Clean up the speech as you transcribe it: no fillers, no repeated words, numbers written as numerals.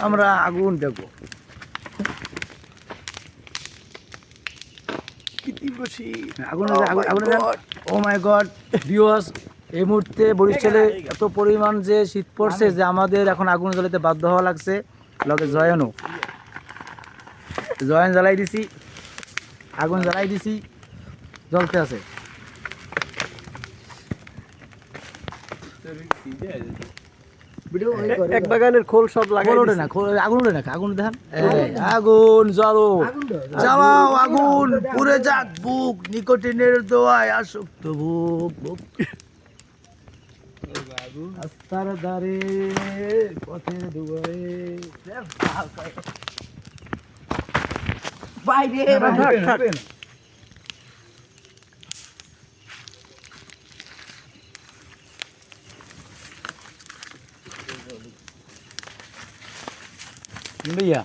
আমরা আগুন দেখো কি তীব্র শীত আগুন আগুন ও মাই গড ভিউয়ার্স এই মুহূর্তে বরিশালে এত পরিমাণ যে শীত পড়ছে যে আমাদের এখন আগুন জ্বালাতে বাধ্য হওয়া লাগছে লগে জয়নও জয়েন জ্বালাই দিছি আগুন জ্বালাই দিছি জ্বলতে আছে এক বাগানের খোল সব লাগাই ওঠে না আগুন ওঠে না আগুন দেখান আগুন জ্বালো জ্বালাও আগুন পুড়ে যাক বুক নিকোটিনের দোয়ায় আসক্ত বুক বুক রাস্তার ধারে পথের দুয়ারে বাইরে भैया